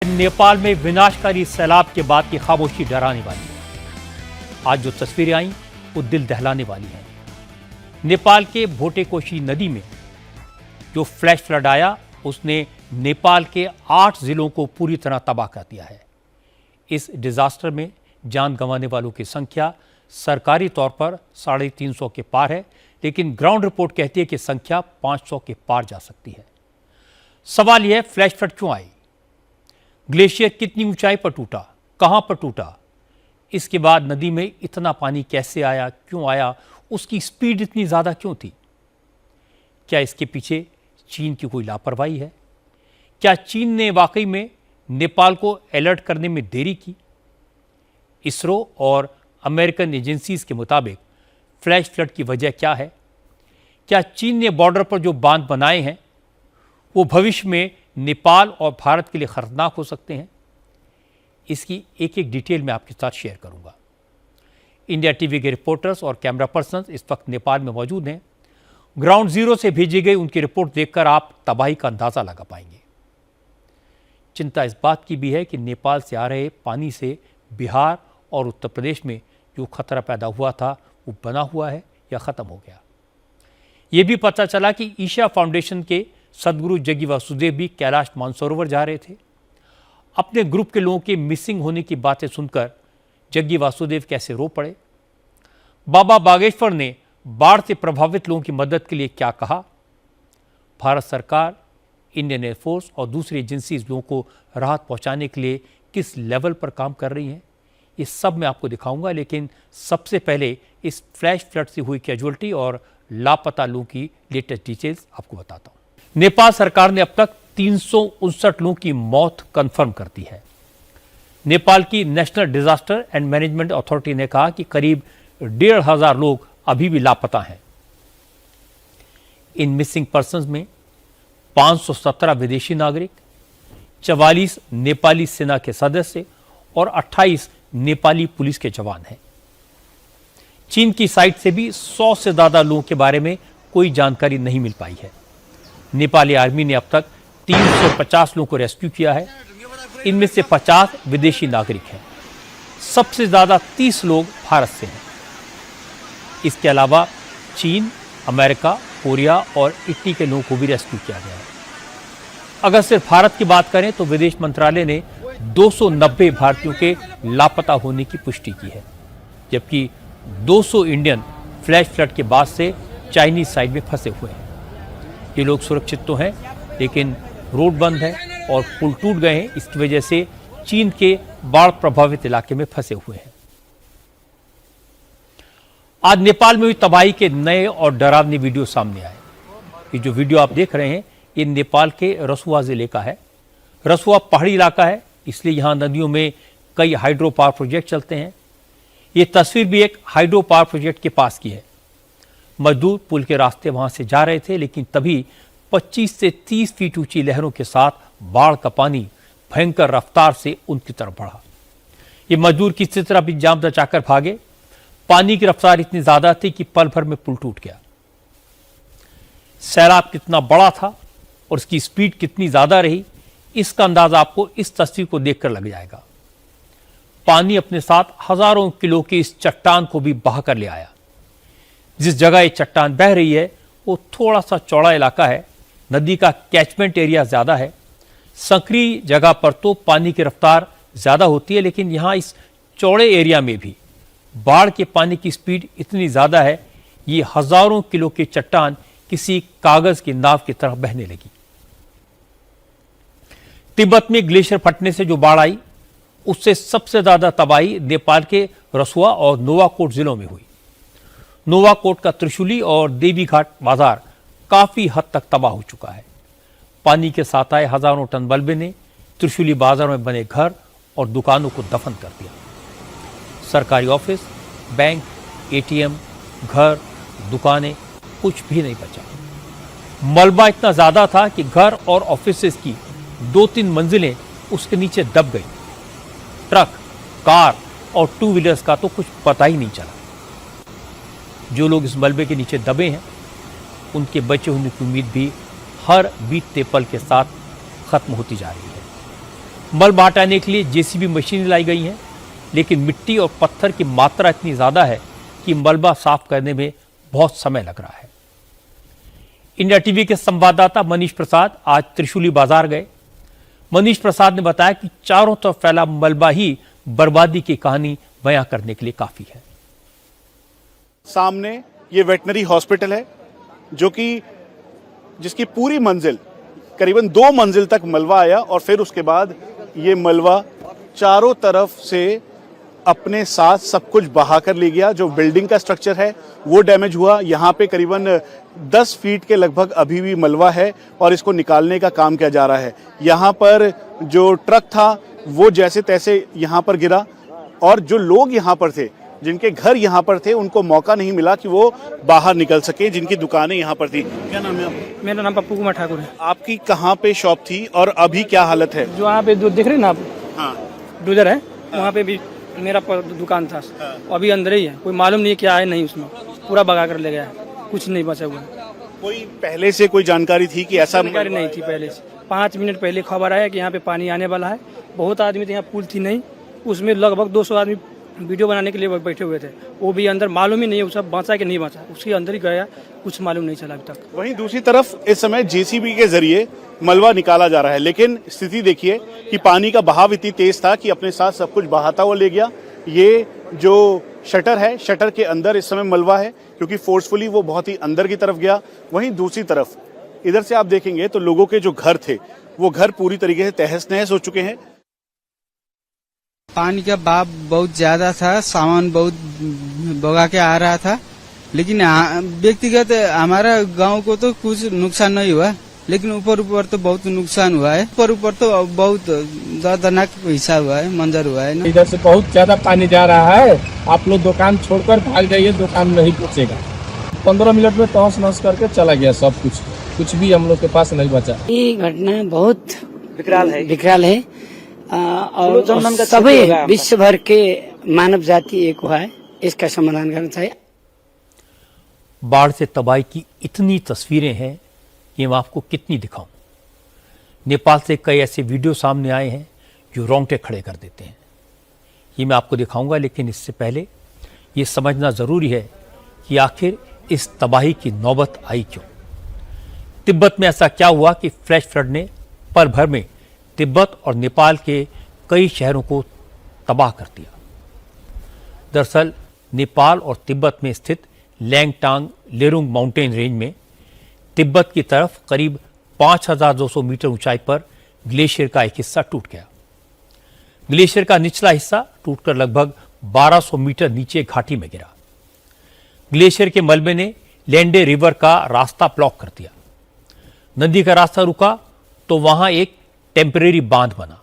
नेपाल में विनाशकारी सैलाब के बाद की खामोशी डराने वाली है। आज जो तस्वीरें आई वो दिल दहलाने वाली हैं। नेपाल के भोटेकोशी नदी में जो फ्लैश फ्लड आया उसने नेपाल के 8 जिलों को पूरी तरह तबाह कर दिया है। इस डिजास्टर में जान गंवाने वालों की संख्या सरकारी तौर पर 350 के पार है, लेकिन ग्राउंड रिपोर्ट कहती है कि संख्या 500 के पार जा सकती है। सवाल यह है, फ्लैश फ्लड क्यों आई? ग्लेशियर कितनी ऊंचाई पर टूटा, कहां पर टूटा? इसके बाद नदी में इतना पानी कैसे आया, क्यों आया, उसकी स्पीड इतनी ज्यादा क्यों थी? क्या इसके पीछे चीन की कोई लापरवाही है? क्या चीन ने वाकई में नेपाल को अलर्ट करने में देरी की? इसरो और अमेरिकन एजेंसीज के मुताबिक फ्लैश फ्लड की वजह क्या है? क्या चीन ने बॉर्डर पर जो बांध बनाए हैं वो भविष्य में नेपाल और भारत के लिए खतरनाक हो सकते हैं? इसकी एक एक डिटेल मैं आपके साथ शेयर करूंगा। इंडिया टीवी के रिपोर्टर्स और कैमरा पर्सन इस वक्त नेपाल में मौजूद हैं। ग्राउंड जीरो से भेजी गई उनकी रिपोर्ट देखकर आप तबाही का अंदाजा लगा पाएंगे। चिंता इस बात की भी है कि नेपाल से आ रहे पानी से बिहार और उत्तर प्रदेश में जो खतरा पैदा हुआ था वो बना हुआ है या खत्म हो गया। ये भी पता चला कि ईशा फाउंडेशन के सदगुरु जग्गी वासुदेव भी कैलाश मानसरोवर जा रहे थे। अपने ग्रुप के लोगों के मिसिंग होने की बातें सुनकर जग्गी वासुदेव कैसे रो पड़े। बाबा बागेश्वर ने बाढ़ से प्रभावित लोगों की मदद के लिए क्या कहा? भारत सरकार, इंडियन एयरफोर्स और दूसरी एजेंसीज लोगों को राहत पहुंचाने के लिए किस लेवल पर काम कर रही हैं, ये सब मैं आपको दिखाऊंगा। लेकिन सबसे पहले इस फ्लैश फ्लड से हुई कैजुअल्टी और लापता लोगों की लेटेस्ट डिटेल्स आपको बताता हूं। नेपाल सरकार ने अब तक 359 लोगों की मौत कंफर्म कर दी है। नेपाल की national disaster and management authority ने कहा कि करीब 1,500 लोग अभी भी लापता हैं। इन मिसिंग पर्सन्स में 517 विदेशी नागरिक, 44 नेपाली सेना के सदस्य और 28 नेपाली पुलिस के जवान हैं। चीन की साइट से भी 100 से ज्यादा लोगों के बारे में कोई जानकारी नहीं मिल पाई है। नेपाली आर्मी ने अब तक 350 लोगों को रेस्क्यू किया है। इनमें से 50 विदेशी नागरिक हैं। सबसे ज्यादा 30 लोग भारत से हैं। इसके अलावा चीन, अमेरिका, कोरिया और इटली के लोगों को भी रेस्क्यू किया गया है। अगर सिर्फ भारत की बात करें तो विदेश मंत्रालय ने 290 भारतीयों के लापता होने की पुष्टि की है, जबकि 200 इंडियन फ्लैश फ्लड के बाद से चाइनीज साइड में फंसे हुए हैं। ये लोग सुरक्षित तो हैं, लेकिन रोड बंद है और पुल टूट गए हैं। इसकी वजह से चीन के बाढ़ प्रभावित इलाके में फंसे हुए हैं। आज नेपाल में हुई तबाही के नए और डरावने वीडियो सामने आए। ये जो वीडियो आप देख रहे हैं ये नेपाल के रसुआ जिले का है। रसुआ पहाड़ी इलाका है, इसलिए यहां नदियों में कई हाइड्रो पावर प्रोजेक्ट चलते हैं। ये तस्वीर भी एक हाइड्रो पावर प्रोजेक्ट के पास की है। मजदूर पुल के रास्ते वहां से जा रहे थे, लेकिन तभी 25 से 30 फीट ऊंची लहरों के साथ बाढ़ का पानी भयंकर रफ्तार से उनकी तरफ बढ़ा। ये मजदूर किसी तरह भी जाम बचाकर भागे। पानी की रफ्तार इतनी ज्यादा थी कि पल भर में पुल टूट गया। सैलाब कितना बड़ा था और इसकी स्पीड कितनी ज्यादा रही, इसका अंदाजा आपको इस तस्वीर को देखकर लग जाएगा। पानी अपने साथ हजारों किलो की इस चट्टान को भी बहाकर ले आया। जिस जगह ये चट्टान बह रही है वो थोड़ा सा चौड़ा इलाका है। नदी का कैचमेंट एरिया ज्यादा है। संकरी जगह पर तो पानी की रफ्तार ज्यादा होती है, लेकिन यहां इस चौड़े एरिया में भी बाढ़ के पानी की स्पीड इतनी ज्यादा है, ये हजारों किलो की चट्टान किसी कागज की नाव की तरह बहने लगी। तिब्बत में ग्लेशियर फटने से जो बाढ़ आई उससे सबसे ज्यादा तबाही नेपाल के रसुआ और नोवाकोट जिलों में हुई। नोवाकोट का त्रिशूली और देवीघाट बाजार काफी हद तक तबाह हो चुका है। पानी के साथ आए हजारों टन मलबे ने त्रिशूली बाजार में बने घर और दुकानों को दफन कर दिया। सरकारी ऑफिस, बैंक, एटीएम, घर, दुकानें, कुछ भी नहीं बचा। मलबा इतना ज्यादा था कि घर और ऑफिसेज की 2-3 मंजिलें उसके नीचे दब गई। ट्रक, कार और 2 व्हीलर्स का तो कुछ पता ही नहीं चला। जो लोग इस मलबे के नीचे दबे हैं उनके बचे होने की उम्मीद भी हर बीतते पल के साथ खत्म होती जा रही है। मलबा हटाने के लिए जेसीबी मशीनें लाई गई हैं, लेकिन मिट्टी और पत्थर की मात्रा इतनी ज़्यादा है कि मलबा साफ करने में बहुत समय लग रहा है। इंडिया टीवी के संवाददाता मनीष प्रसाद आज त्रिशूली बाजार गए। मनीष प्रसाद ने बताया कि चारों तरफ फैला मलबा ही बर्बादी की कहानी बयां करने के लिए काफी है। सामने ये वेटनरी हॉस्पिटल है जो कि जिसकी पूरी मंजिल करीबन 2 मंजिल तक मलबा आया और फिर उसके बाद ये मलबा चारों तरफ से अपने साथ सब कुछ बहा कर ले गया। जो बिल्डिंग का स्ट्रक्चर है वो डैमेज हुआ। यहाँ पे करीबन 10 फीट के लगभग अभी भी मलबा है और इसको निकालने का काम किया जा रहा है। यहाँ पर जो ट्रक था वो जैसे तैसे यहाँ पर गिरा और जो लोग यहाँ पर थे, जिनके घर यहाँ पर थे, उनको मौका नहीं मिला कि वो बाहर निकल सके, जिनकी दुकानें यहाँ पर थी। क्या नाम है आपका? मेरा नाम पप्पू कुमार ठाकुर है। आपकी कहाँ पे शॉप थी और अभी क्या हालत है? जो वहाँ पे जो देख रहे हैं ना आप, हाँ, डूजर है, वहाँ पे भी मेरा दुकान था। अभी अंदर ही है, कोई मालूम नहीं है क्या है, नहीं उसमें पूरा भगा कर ले गया है, कुछ नहीं बचा हुआ है। कोई पहले से कोई जानकारी थी कि ऐसा? जानकारी नहीं थी पहले से। 5 मिनट पहले खबर आया कि यहाँ पे पानी आने वाला है। बहुत आदमी थे, यहाँ पुल थी नहीं, उसमें लगभग 200 आदमी वीडियो बनाने के लिए बैठे हुए थे। वो भी अंदर मालूम ही नहीं है वो सब बचा कि नहीं बचा, उसके अंदर ही गया, कुछ मालूम नहीं चला अभी तक। वहीं दूसरी तरफ इस समय जेसीबी के जरिए मलबा निकाला जा रहा है, लेकिन स्थिति देखिए कि पानी का बहाव इतनी तेज था कि अपने साथ सब कुछ बहाता हुआ ले गया। ये जो शटर है, शटर के अंदर इस समय मलबा है क्योंकि फोर्सफुली वो बहुत ही अंदर की तरफ गया। वहीं दूसरी तरफ इधर से आप देखेंगे तो लोगों के जो घर थे वो घर पूरी तरीके से तहस नहस हो चुके हैं। पानी का बहाव बहुत ज्यादा था, सामान बहुत बगा के आ रहा था, लेकिन व्यक्तिगत हमारा गांव को तो कुछ नुकसान नहीं हुआ, लेकिन ऊपर ऊपर तो बहुत नुकसान हुआ है। ऊपर तो बहुत दर्दनाक हिस्सा हुआ है, मंजर हुआ है। इधर से बहुत ज्यादा पानी जा रहा है, आप लोग दुकान छोड़कर भाग जाइए, दुकान नहीं पहुँचेगा। 15 मिनट में तहस नहस करके चला गया सब कुछ भी हम लोग के पास नहीं बचा। ये घटना बहुत विकराल है और सभी विश्व भर के मानव जाति एक हुआ है, इसका समाधान करना चाहिए। बाढ़ से तबाही की इतनी तस्वीरें हैं कि मैं आपको कितनी दिखाऊं। नेपाल से कई ऐसे वीडियो सामने आए हैं जो रोंगटे खड़े कर देते हैं। ये मैं आपको दिखाऊंगा, लेकिन इससे पहले ये समझना ज़रूरी है कि आखिर इस तबाही की नौबत आई क्यों। तिब्बत में ऐसा क्या हुआ कि फ्लैश फ्लड ने पल भर में तिब्बत और नेपाल के कई शहरों को तबाह कर दिया। दरअसल नेपाल और तिब्बत में स्थित लैंगटांग लेरुंग माउंटेन रेंज में तिब्बत की तरफ करीब 5200 मीटर ऊंचाई पर ग्लेशियर का एक हिस्सा टूट गया। ग्लेशियर का निचला हिस्सा टूटकर लगभग 1200 मीटर नीचे घाटी में गिरा। ग्लेशियर के मलबे ने लैंडे रिवर का रास्ता ब्लॉक कर दिया। नदी का रास्ता रुका तो वहां एक टेम्परेरी बांध बना।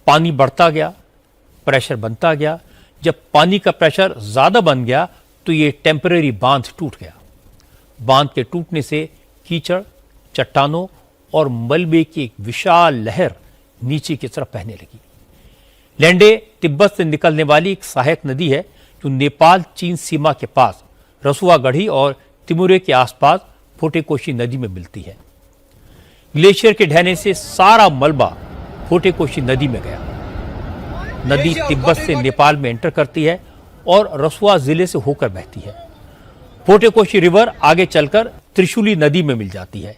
पानी बढ़ता गया, प्रेशर बनता गया। जब पानी का प्रेशर ज्यादा बन गया तो ये टेम्परेरी बांध टूट गया। बांध के टूटने से कीचड़, चट्टानों और मलबे की एक विशाल लहर नीचे की तरफ बहने लगी। लैंडे तिब्बत से निकलने वाली एक सहायक नदी है जो नेपाल चीन सीमा के पास रसुआगढ़ी और तिमुरे के आसपास फोटेकोशी नदी में मिलती है। ग्लेशियर के ढहने से सारा मलबा फोटेकोशी नदी में गया। नदी तिब्बत से नेपाल में एंटर करती है और रसुआ जिले से होकर बहती है। फोटेकोशी रिवर आगे चलकर त्रिशूली नदी में मिल जाती है,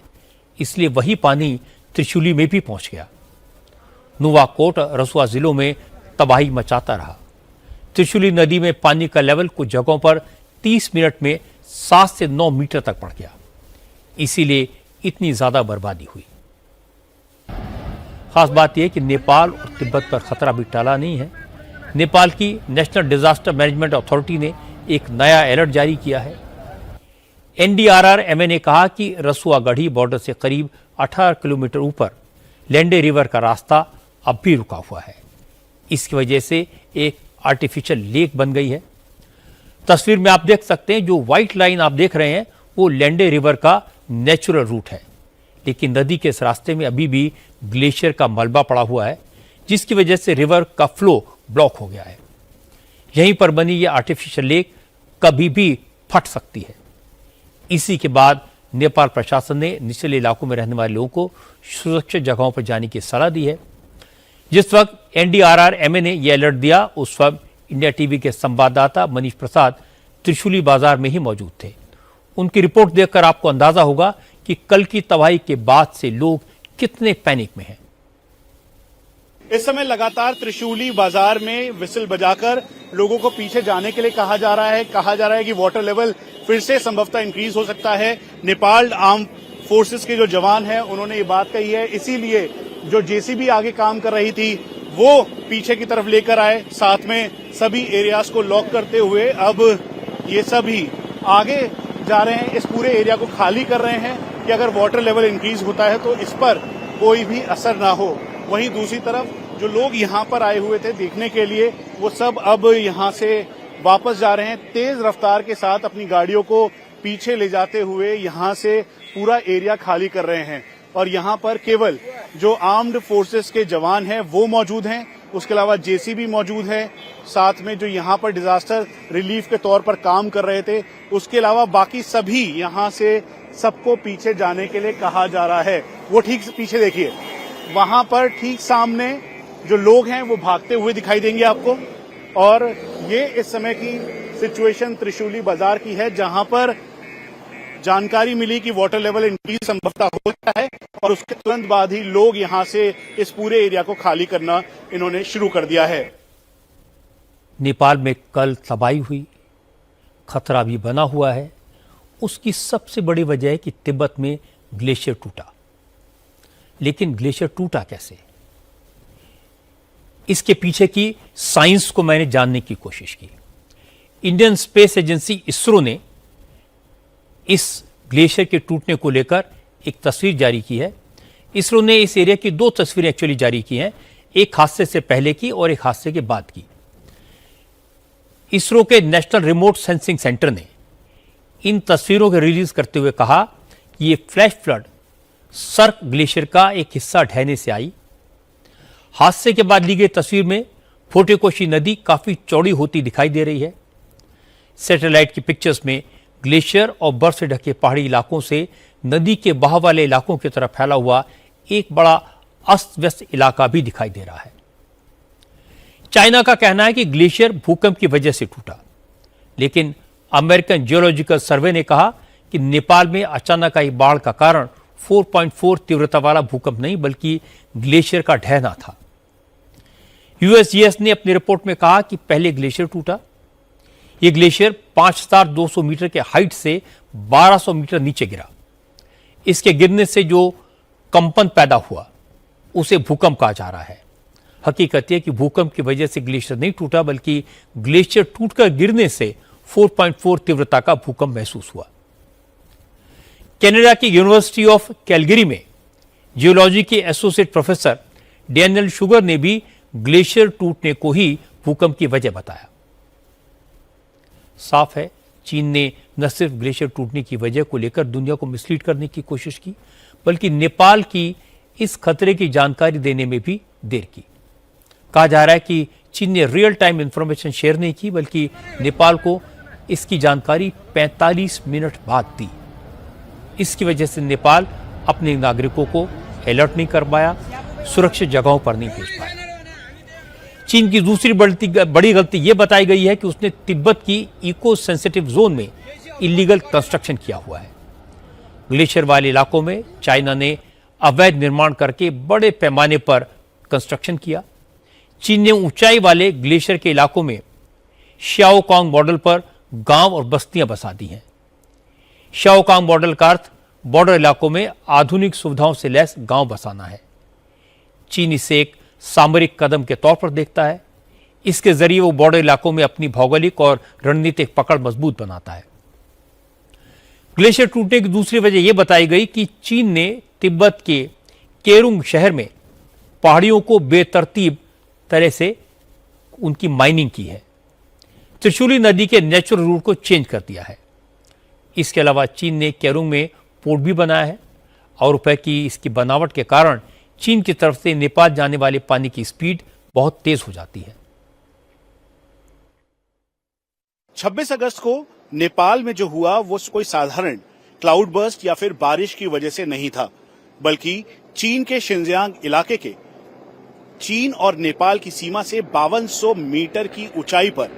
इसलिए वही पानी त्रिशूली में भी पहुंच गया। नुवाकोट रसुआ जिलों में तबाही मचाता रहा। त्रिशूली नदी में पानी का लेवल कुछ जगहों पर 30 मिनट में 7 से 9 मीटर तक बढ़ गया, इसीलिए इतनी ज्यादा बर्बादी हुई। खास बात यह कि नेपाल और तिब्बत पर खतरा भी टला नहीं है। नेपाल की नेशनल डिजास्टर मैनेजमेंट अथॉरिटी ने एक नया अलर्ट जारी किया है। NDRRMA ने कहा कि रसुआगढ़ी बॉर्डर से करीब 18 किलोमीटर ऊपर लैंडे रिवर का रास्ता अब भी रुका हुआ है। इसकी वजह से एक आर्टिफिशियल लेक बन गई है। तस्वीर में आप देख सकते हैं, जो व्हाइट लाइन आप देख रहे हैं वो लैंडे रिवर का नेचुरल रूट है, लेकिन नदी के इस रास्ते में अभी भी ग्लेशियर का मलबा पड़ा हुआ है, जिसकी वजह से रिवर का फ्लो ब्लॉक हो गया है। यहीं पर बनी ये आर्टिफिशियल लेक कभी भी फट सकती है। इसी के बाद नेपाल प्रशासन ने निचले इलाकों में रहने वाले लोगों को सुरक्षित जगहों पर जाने की सलाह दी है। जिस वक्त एनडीआरआर-एमए ने यह अलर्ट दिया उस वक्त इंडिया टीवी के संवाददाता मनीष प्रसाद त्रिशूली बाजार में ही मौजूद थे। उनकी रिपोर्ट देखकर आपको अंदाजा होगा कि कल की तबाही के बाद से लोग कितने पैनिक में हैं। इस समय लगातार त्रिशूली बाजार में विसिल बजाकर लोगों को पीछे जाने के लिए कहा जा रहा है कि वाटर लेवल फिर से संभवतः इंक्रीज हो सकता है। नेपाल आर्म फोर्सेस के जो जवान हैं उन्होंने ये बात कही है, इसीलिए जो जेसीबी आगे काम कर रही थी वो पीछे की तरफ लेकर आए, साथ में सभी एरियाज को लॉक करते हुए अब ये सभी आगे जा रहे हैं, इस पूरे एरिया को खाली कर रहे हैं कि अगर वाटर लेवल इंक्रीज होता है तो इस पर कोई भी असर ना हो। वहीं दूसरी तरफ जो लोग यहाँ पर आए हुए थे देखने के लिए वो सब अब यहाँ से वापस जा रहे हैं, तेज रफ्तार के साथ अपनी गाड़ियों को पीछे ले जाते हुए यहाँ से पूरा एरिया खाली कर रहे हैं। और यहाँ पर केवल जो आर्म्ड फोर्सेस के जवान हैं वो मौजूद हैं, उसके अलावा जेसीबी मौजूद है, साथ में जो यहाँ पर डिजास्टर रिलीफ के तौर पर काम कर रहे थे, उसके अलावा बाकी सभी यहाँ से सबको पीछे जाने के लिए कहा जा रहा है। वो ठीक पीछे देखिए, वहां पर ठीक सामने जो लोग हैं वो भागते हुए दिखाई देंगे आपको। और ये इस समय की सिचुएशन त्रिशूली बाजार की है, जहां पर जानकारी मिली कि वाटर लेवल इंक्रीज संभवतः होता है और उसके तुरंत बाद ही लोग यहां से इस पूरे एरिया को खाली करना इन्होंने शुरू कर दिया है। नेपाल में कल तबाही हुई, खतरा भी बना हुआ है। उसकी सबसे बड़ी वजह है कि तिब्बत में ग्लेशियर टूटा। लेकिन ग्लेशियर टूटा कैसे, इसके पीछे की साइंस को मैंने जानने की कोशिश की। इंडियन स्पेस एजेंसी इसरो ने इस ग्लेशियर के टूटने को लेकर एक तस्वीर जारी की है। इसरो ने इस एरिया की दो तस्वीरें एक्चुअली जारी की हैं, एक हादसे से पहले की और एक हादसे के बाद की। इसरो के नेशनल रिमोट सेंसिंग सेंटर ने इन तस्वीरों को रिलीज करते हुए कहा कि ये फ्लैश फ्लड सर्क ग्लेशियर का एक हिस्सा ढहने से आई। हादसे के बाद ली गई तस्वीर में फोटेकोशी नदी काफी चौड़ी होती दिखाई दे रही है। सैटेलाइट की पिक्चर्स में ग्लेशियर और बर्फ से ढके पहाड़ी इलाकों से नदी के बहाव वाले इलाकों की तरफ फैला हुआ एक बड़ा अस्त व्यस्त इलाका भी दिखाई दे रहा है। चाइना का कहना है कि ग्लेशियर भूकंप की वजह से टूटा, लेकिन अमेरिकन जियोलॉजिकल सर्वे ने कहा कि नेपाल में अचानक आई बाढ़ का कारण 4.4 तीव्रता वाला भूकंप नहीं बल्कि ग्लेशियर का ढहना था। यूएसजीएस ने अपनी रिपोर्ट में कहा कि पहले ग्लेशियर टूटा। यह ग्लेशियर 5200 मीटर के हाइट से 1200 मीटर नीचे गिरा। इसके गिरने से जो कंपन पैदा हुआ उसे भूकंप कहा जा रहा है। हकीकत यह कि भूकंप की वजह से ग्लेशियर नहीं टूटा बल्कि ग्लेशियर टूटकर गिरने से 4.4 तीव्रता का भूकंप महसूस हुआ। कनाडा की यूनिवर्सिटी ऑफ कैलगरी में जियोलॉजी के एसोसिएट प्रोफेसर डैनियल शुगर ने भी ग्लेशियर टूटने को ही भूकंप की वजह बताया। साफ है, चीन ने न सिर्फ ग्लेशियर टूटने की वजह को लेकर दुनिया को मिसलीड करने की कोशिश की बल्कि नेपाल की इस खतरे की जानकारी देने में भी देर की। कहा जा रहा है कि चीन ने रियल टाइम इंफॉर्मेशन शेयर नहीं की बल्कि नेपाल को इसकी जानकारी 45 मिनट बाद दी। इसकी वजह से नेपाल अपने नागरिकों को अलर्ट नहीं कर पाया, सुरक्षित जगहों पर नहीं भेज पाया। चीन की दूसरी बड़ी गलती यह बताई गई है कि उसने तिब्बत की इको सेंसिटिव जोन में इलीगल कंस्ट्रक्शन किया हुआ है। ग्लेशियर वाले इलाकों में चाइना ने अवैध निर्माण करके बड़े पैमाने पर कंस्ट्रक्शन किया। चीन ने ऊंचाई वाले ग्लेशियर के इलाकों में श्याओकांग मॉडल पर गांव और बस्तियां बसा दी हैं। श्याओकांग मॉडल का अर्थ बॉर्डर इलाकों में आधुनिक सुविधाओं से लैस गांव बसाना है। चीन इसे एक सामरिक कदम के तौर पर देखता है। इसके जरिए वो बॉर्डर इलाकों में अपनी भौगोलिक और रणनीतिक पकड़ मजबूत बनाता है। ग्लेशियर टूटने की दूसरी वजह यह बताई गई कि चीन ने तिब्बत के केरुंग शहर में पहाड़ियों को बेतरतीब तरह से उनकी माइनिंग की है। त्रिशूली नदी के नेचुरल रूट को चेंज कर दिया है। इसके अलावा चीन ने केरुंग में पोर्ट भी बनाया है और रुपए की इसकी बनावट के कारण चीन की तरफ से नेपाल जाने वाले पानी की स्पीड बहुत तेज हो जाती है। 26 अगस्त को नेपाल में जो हुआ वो कोई साधारण क्लाउड बर्स्ट या फिर बारिश की वजह से नहीं था, बल्कि चीन के शिनजियांग इलाके के चीन और नेपाल की सीमा से 5200 मीटर की ऊंचाई पर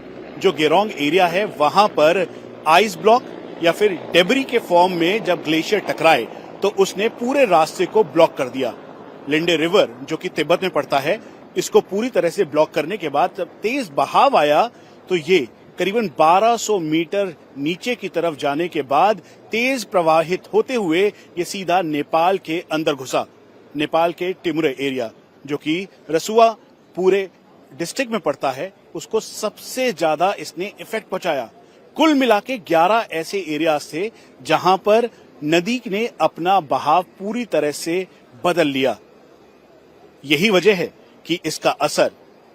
जो गेरोंग एरिया है वहां पर आइस ब्लॉक या फिर डेबरी के फॉर्म में जब ग्लेशियर टकराए तो उसने पूरे रास्ते को ब्लॉक कर दिया। लिंडे रिवर जो कि तिब्बत में पड़ता है, इसको पूरी तरह से ब्लॉक करने के बाद जब तेज बहाव आया तो ये करीबन 1200 मीटर नीचे की तरफ जाने के बाद तेज प्रवाहित होते हुए ये सीधा नेपाल के अंदर घुसा। नेपाल के टिमुरे एरिया जो कि रसुआ पूरे डिस्ट्रिक्ट में पड़ता है, उसको सबसे ज्यादा इसने इफेक्ट पहुंचाया। कुल मिला के 11 ऐसे एरियाज थे जहां पर नदी ने अपना बहाव पूरी तरह से बदल लिया। यही वजह है कि इसका असर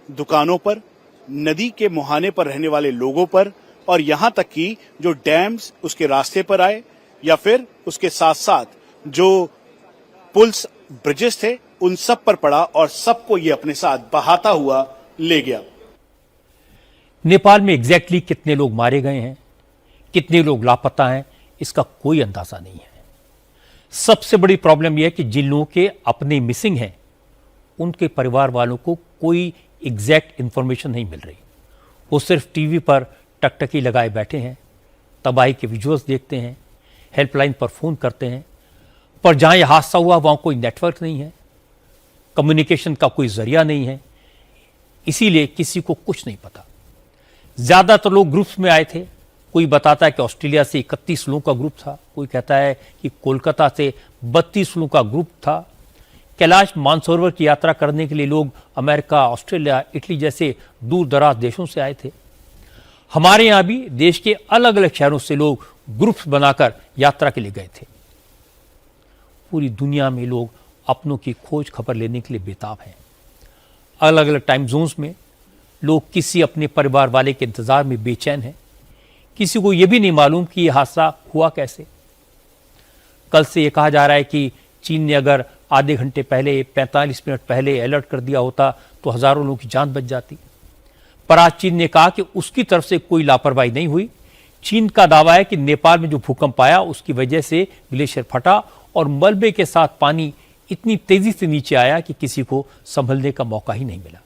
दुकानों पर, नदी के मुहाने पर रहने वाले लोगों पर और यहां तक कि जो डैम्स उसके रास्ते पर आए या फिर उसके साथ साथ जो पुल्स, ब्रिजेस थे, उन सब पर पड़ा और सबको ये अपने साथ बहाता हुआ ले गया। नेपाल में एग्जैक्टली कितने लोग मारे गए हैं, कितने लोग लापता हैं, इसका कोई अंदाजा नहीं है। सबसे बड़ी प्रॉब्लम यह है कि जिन लोगों के अपने मिसिंग हैं उनके परिवार वालों को कोई एग्जैक्ट इंफॉर्मेशन नहीं मिल रही। वो सिर्फ टीवी पर टकटकी लगाए बैठे हैं, तबाही के विजुअल्स देखते हैं, हेल्पलाइन पर फोन करते हैं, पर जहां यह हादसा हुआ वहां कोई नेटवर्क नहीं है, कम्युनिकेशन का कोई जरिया नहीं है, इसीलिए किसी को कुछ नहीं पता। ज्यादातर लोग ग्रुप्स में आए थे। कोई बताता है कि ऑस्ट्रेलिया से 31 लोगों का ग्रुप था, कोई कहता है कि कोलकाता से 32 लोगों का ग्रुप था। कैलाश मानसरोवर की यात्रा करने के लिए लोग अमेरिका, ऑस्ट्रेलिया, इटली जैसे दूर दराज देशों से आए थे। हमारे यहां भी देश के अलग अलग शहरों से लोग ग्रुप्स बनाकर यात्रा के लिए गए थे। पूरी दुनिया में लोग अपनों की खोज खबर लेने के लिए बेताब हैं। अलग अलग टाइम जोन्स में लोग किसी अपने परिवार वाले के इंतजार में बेचैन हैं। किसी को यह भी नहीं मालूम कि यह हादसा हुआ कैसे। कल से यह कहा जा रहा है कि चीन ने अगर आधे घंटे पहले, 45 मिनट पहले अलर्ट कर दिया होता तो हजारों लोगों की जान बच जाती। पर आज चीन ने कहा कि उसकी तरफ से कोई लापरवाही नहीं हुई। चीन का दावा है कि नेपाल में जो भूकंप आया उसकी वजह से ग्लेशियर फटा और मलबे के साथ पानी इतनी तेजी से नीचे आया कि किसी को संभलने का मौका ही नहीं मिला।